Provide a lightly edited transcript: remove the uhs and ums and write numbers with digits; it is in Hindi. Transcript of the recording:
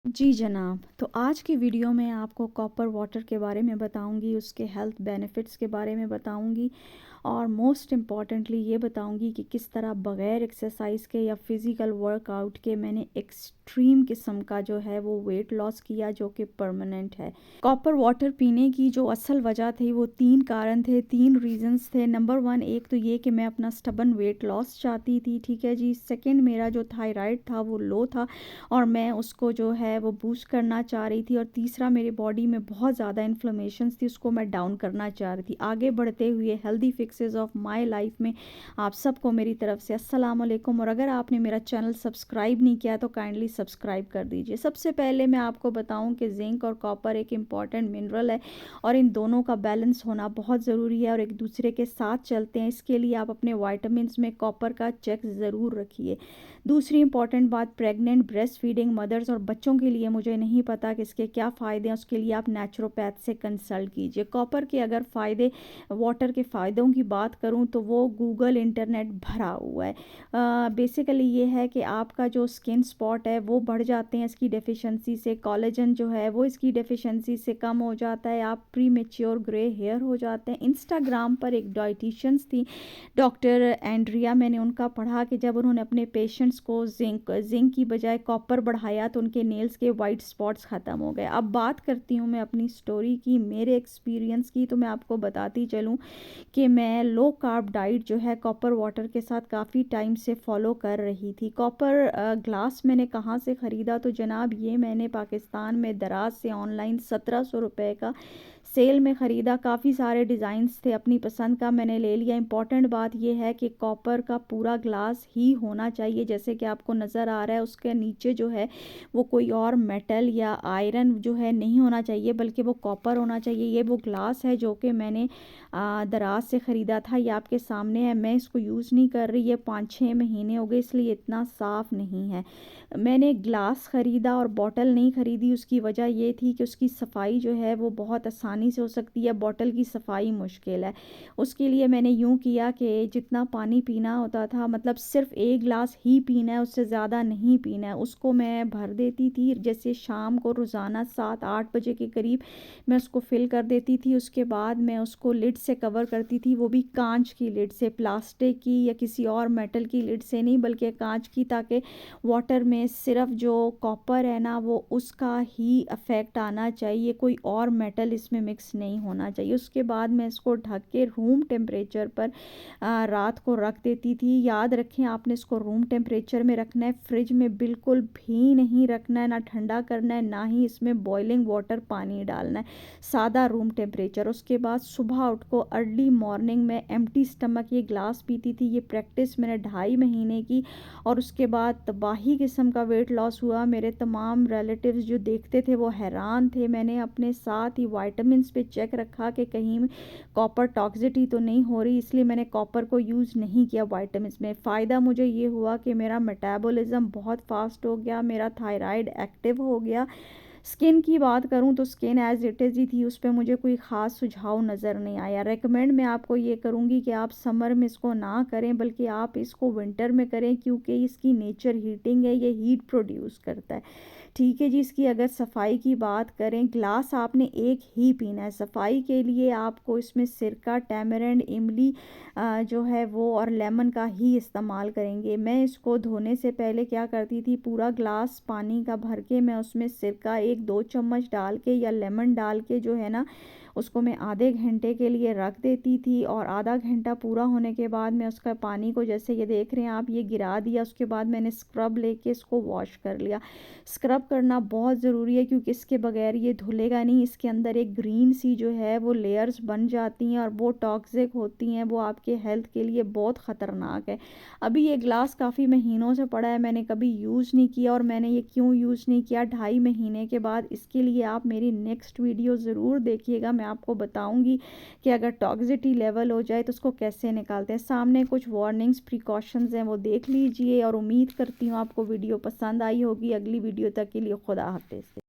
जी जनाब, तो आज की वीडियो में आपको कॉपर वाटर के बारे में बताऊंगी, उसके हेल्थ बेनिफिट्स के बारे में बताऊंगी और मोस्ट इम्पॉर्टेंटली ये बताऊंगी कि किस तरह बग़ैर एक्सरसाइज के या फिज़िकल वर्कआउट के मैंने एक्सट्रीम किस्म का जो है वो वेट लॉस किया जो कि परमानेंट है। कॉपर वाटर पीने की जो असल वजह थी वो 3 कारण थे, 3 रीज़न्स थे। नंबर 1 एक तो ये कि मैं अपना स्टबन वेट लॉस चाहती थी, ठीक है जी। सेकंड मेरा जो थायराइड था वो लो था और मैं उसको जो है वो बूस्ट करना चाह रही थी। और तीसरा मेरे बॉडी में बहुत ज़्यादा इन्फ्लेमेशंस थी, उसको मैं डाउन करना चाह रही थी। आगे बढ़ते हुए healthy fixes of my life में आप सबको मेरी तरफ से अस्सलाम वालेकुम। और अगर आपने मेरा चैनल सब्सक्राइब नहीं किया तो काइंडली सब्सक्राइब कर दीजिए। सबसे पहले मैं आपको बताऊं कि जिंक और कॉपर एक इम्पॉर्टेंट मिनरल है और इन दोनों का बैलेंस होना बहुत ज़रूरी है और एक दूसरे के साथ चलते हैं। इसके लिए आप अपने वाइटामिन्स में कॉपर का चेक ज़रूर रखिए। दूसरी इंपॉर्टेंट बात, प्रेग्नेंट, ब्रेस्ट फीडिंग मदर्स और बच्चों के लिए मुझे नहीं पता कि इसके क्या फ़ायदे हैं, उसके लिए आप नेचुरोपैथ से कंसल्ट कीजिए। कॉपर के अगर फ़ायदे, वाटर के फ़ायदों की बात करूं तो वो गूगल इंटरनेट भरा हुआ है। बेसिकली ये है कि आपका जो स्किन स्पॉट है वो बढ़ जाते हैं इसकी डेफिशिएंसी से। कोलेजन जो है वो इसकी डेफिशिएंसी से कम हो जाता है। आप प्री मेच्योर ग्रे हेयर हो जाते हैं। इंस्टाग्राम पर एक डाइटिशियंस थी डॉक्टर एंड्रिया, मैंने उनका पढ़ा कि जब उन्होंने अपने पेशेंट्स को जिंक की बजाय कॉपर बढ़ाया तो उनके नेल्स के वाइट स्पॉट्स ख़त्म हो गए। अब बात करती हूँ मैं अपनी स्टोरी की, मेरे एक्सपीरियंस की, तो मैं आपको बताती चलूँ कि मैं लो कार्ब डाइट जो है कॉपर वाटर के साथ काफ़ी टाइम से फॉलो कर रही थी। कॉपर ग्लास मैंने कहाँ से ख़रीदा, तो जनाब ये मैंने पाकिस्तान में दराज से ऑनलाइन 1700 रुपये का सेल में ख़रीदा। काफ़ी सारे डिज़ाइंस थे, अपनी पसंद का मैंने ले लिया। इंपॉर्टेंट बात यह है कि कॉपर का पूरा ग्लास ही होना चाहिए, जैसे कि आपको नज़र आ रहा है उसके नीचे जो है वो कोई और मेटल या आयरन जो है नहीं होना चाहिए, बल्कि वो कॉपर होना चाहिए। ये वो ग्लास है जो कि मैंने दराज से ख़रीदा था, ये आपके सामने है। मैं इसको यूज़ नहीं कर रही, ये 5-6 महीने हो गए, इसलिए इतना साफ़ नहीं है। मैंने ग्लास ख़रीदा और बॉटल नहीं ख़रीदी, उसकी वजह ये थी कि उसकी सफाई जो है वो बहुत आसानी से हो सकती है, बॉटल की सफाई मुश्किल है। उसके लिए मैंने यूँ किया कि जितना पानी पीना होता था, मतलब सिर्फ एक गिलास ही पीना है, उससे ज़्यादा नहीं पीना है, उसको मैं भर देती थी। जैसे शाम को रोज़ाना 7-8 बजे के करीब मैं उसको फिल कर देती थी। उसके बाद मैं उसको लिड से कवर करती थी, वो भी कांच की लिड से, प्लास्टिक की या किसी और मेटल की लिड से नहीं, बल्कि कांच की, ताकि वाटर में सिर्फ जो कॉपर है ना वो उसका ही इफ़ेक्ट आना चाहिए, कोई और मेटल इसमें मिक्स नहीं होना चाहिए। उसके बाद मैं इसको ढक के रूम टेम्परेचर पर रात को रख देती थी। याद रखें आपने इसको रूम टेम्परेचर में रखना है, फ्रिज में बिल्कुल भी नहीं रखना है, ना ठंडा करना है, ना ही इसमें बॉइलिंग वाटर पानी डालना है, सादा रूम टेम्परेचर। उसके बाद सुबह उठ को अर्ली मॉर्निंग में एम्प्टी स्टमक ये ग्लास पीती थी। ये प्रैक्टिस मैंने 2.5 महीने की और उसके बाद तबाही किस्म का वेट लॉस हुआ। मेरे तमाम रिलेटिव्स जो देखते थे वो हैरान थे। मैंने अपने साथ ही वाइटामिन्स पे चेक रखा कि कहीं कॉपर टॉक्सिटी तो नहीं हो रही, इसलिए मैंने कॉपर को यूज़ नहीं किया वाइटामिन्स में। फ़ायदा मुझे ये हुआ कि मेरा मेटाबॉलिज्म बहुत फास्ट हो गया, मेरा थायराइड एक्टिव हो गया। स्किन की बात करूं तो स्किन एज इट इज़ ही थी, उस पर मुझे कोई ख़ास सुझाव नज़र नहीं आया। रेकमेंड मैं आपको ये करूंगी कि आप समर में इसको ना करें, बल्कि आप इसको विंटर में करें, क्योंकि इसकी नेचर हीटिंग है, ये हीट प्रोड्यूस करता है। ठीक है जी। इसकी अगर सफाई की बात करें, ग्लास आपने एक ही पीना है। सफाई के लिए आपको इसमें सिरका, टैमरिंड, इमली जो है वो और लेमन का ही इस्तेमाल करेंगे। मैं इसको धोने से पहले क्या करती थी, पूरा ग्लास पानी का भर के मैं उसमें सिरका 1-2 चम्मच डाल के या लेमन डाल के जो है ना उसको मैं आधे घंटे के लिए रख देती थी। और आधा घंटा पूरा होने के बाद मैं उसका पानी को, जैसे ये देख रहे हैं आप, ये गिरा दिया। उसके बाद मैंने स्क्रब लेके इसको वॉश कर लिया। स्क्रब करना बहुत ज़रूरी है क्योंकि इसके बगैर ये धुलेगा नहीं। इसके अंदर एक ग्रीन सी जो है वो लेयर्स बन जाती हैं और वो टॉक्सिक होती हैं, वो आपके हेल्थ के लिए बहुत ख़तरनाक है। अभी ये ग्लास काफ़ी महीनों से पड़ा है, मैंने कभी यूज़ नहीं किया। और मैंने ये क्यों यूज़ नहीं किया 2.5 महीने के बाद, इसके लिए आप मेरी नेक्स्ट वीडियो ज़रूर देखिएगा। मैं आपको बताऊंगी कि अगर टॉक्सिटी लेवल हो जाए तो उसको कैसे निकालते हैं। सामने कुछ वार्निंग्स, प्रिकॉशंस हैं, वो देख लीजिए। और उम्मीद करती हूँ आपको वीडियो पसंद आई होगी। अगली वीडियो तक के लिए खुदा हाफिज़।